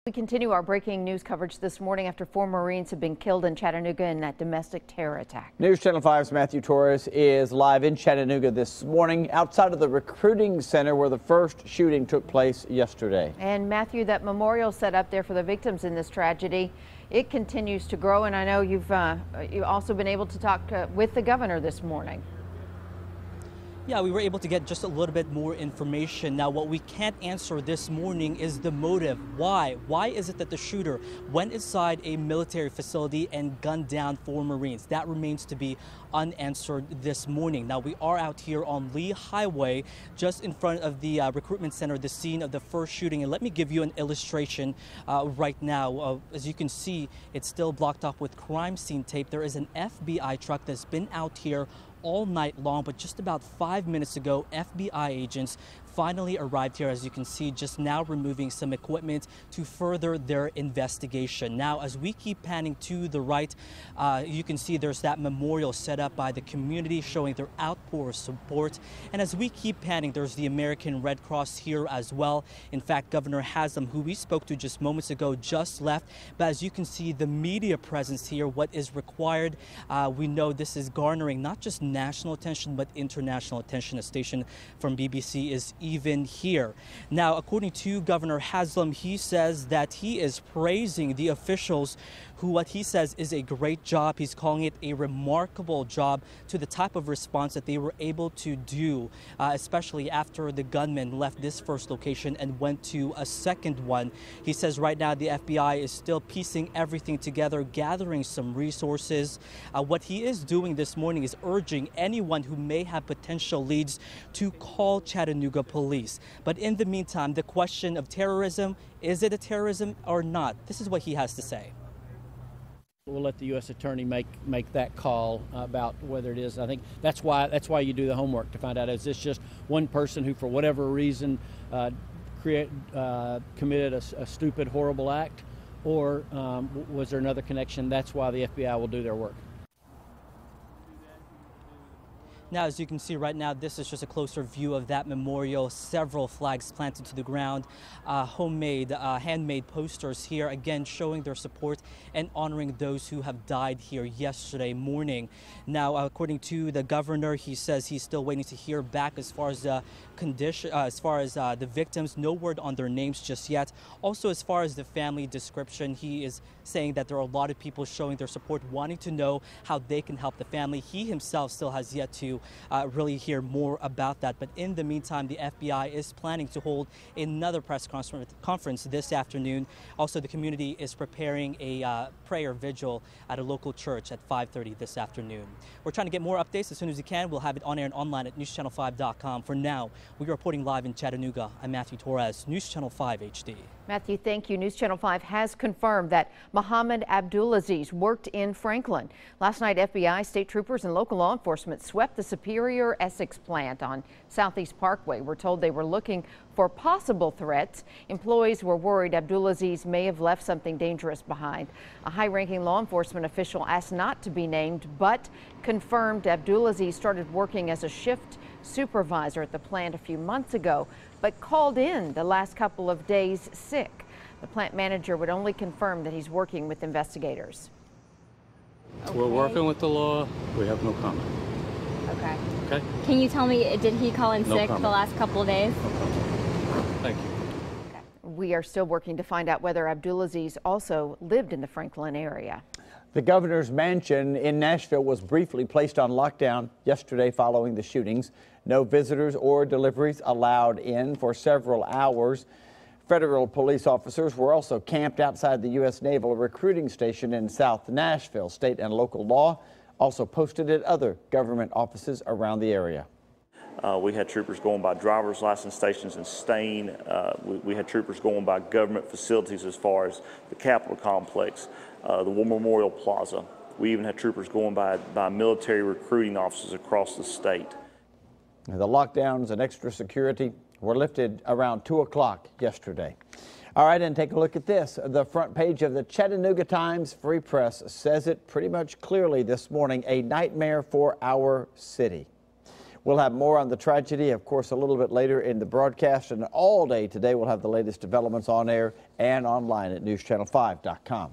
We continue our breaking news coverage this morning after 4 Marines have been killed in Chattanooga in that domestic terror attack. News Channel 5's Matthew Torres is live in Chattanooga this morning outside of the recruiting center where the first shooting took place yesterday. And Matthew, that memorial set up there for the victims in this tragedy, it continues to grow, and I know you've also been able to talk with the governor this morning. Yeah, we were able to get just a little bit more information. Now, what we can't answer this morning is the motive. Why? Why is it that the shooter went inside a military facility and gunned down 4 Marines? That remains to be unanswered this morning. Now, we are out here on Lee Highway, just in front of the recruitment center, the scene of the first shooting. And let me give you an illustration right now. As you can see, it's still blocked off with crime scene tape. There is an FBI truck that's been out here all night long, but just about 5 minutes ago, FBI agents finally arrived here, as you can see, just now removing some equipment to further their investigation. Now, as we keep panning to the right, you can see there's that memorial set up by the community showing their outpour of support. And as we keep panning, there's the American Red Cross here as well. In fact, Governor Haslam, who we spoke to just moments ago, just left. But as you can see, the media presence here, what is required, we know this is garnering not just national attention, but international attention. A station from BBC is even here. Now, according to Governor Haslam, he says that he is praising the officials who, what he says, is a great job. He's calling it a remarkable job to the type of response that they were able to do, especially after the gunman left this first location and went to a second one. He says right now the FBI is still piecing everything together, gathering some resources. What he is doing this morning is urging anyone who may have potential leads to call Chattanooga police. But in the meantime, the question of terrorism, is it a terrorism or not? This is what he has to say. We'll let the U.S. Attorney make that call about whether it is. I think that's why you do the homework, to find out, is this just one person who, for whatever reason, committed a stupid, horrible act, or was there another connection? That's why the FBI will do their work. Now, as you can see right now, this is just a closer view of that memorial. Several flags planted to the ground, homemade, handmade posters here, again, showing their support and honoring those who have died here yesterday morning. Now, according to the governor, he says he's still waiting to hear back as far as the condition, the victims. No word on their names just yet. Also, as far as the family description, he is saying that there are a lot of people showing their support, wanting to know how they can help the family. He himself still has yet to really hear more about that. But in the meantime, the FBI is planning to hold another press conference this afternoon. Also, the community is preparing a prayer vigil at a local church at 5:30 this afternoon. We're trying to get more updates as soon as we can. We'll have it on air and online at newschannel5.com. For now, we are reporting live in Chattanooga. I'm Matthew Torres, News Channel 5 HD. Matthew, thank you. News Channel 5 has confirmed that Mohammed Abdulaziz worked in Franklin. Last night, FBI, state troopers, and local law enforcement swept the Superior Essex plant on Southeast Parkway. We're told they were looking for possible threats. Employees were worried Abdulaziz may have left something dangerous behind. A high-ranking law enforcement official asked not to be named, but confirmed Abdulaziz started working as a shift supervisor at the plant a few months ago, but called in the last couple of days sick. The plant manager would only confirm that he's working with investigators. Okay. We're working with the law. We have no comment. Okay. Okay. Can you tell me, did he call in sick the last couple of days? No comment. Thank you. Okay. We are still working to find out whether Abdulaziz also lived in the Franklin area. The governor's mansion in Nashville was briefly placed on lockdown yesterday following the shootings. No visitors or deliveries allowed in for several hours. Federal police officers were also camped outside the U.S. Naval recruiting station in South Nashville. State and local law also posted at other government offices around the area. We had troopers going by driver's license stations and staying. We had troopers going by government facilities as far as the Capitol complex, the War Memorial Plaza. We even had troopers going by military recruiting offices across the state. The lockdowns and extra security were lifted around 2 o'clock yesterday. All right, and take a look at this. The front page of the Chattanooga Times Free Press says it pretty much clearly this morning: a nightmare for our city. We'll have more on the tragedy, of course, a little bit later in the broadcast, and all day today we'll have the latest developments on air and online at newschannel5.com.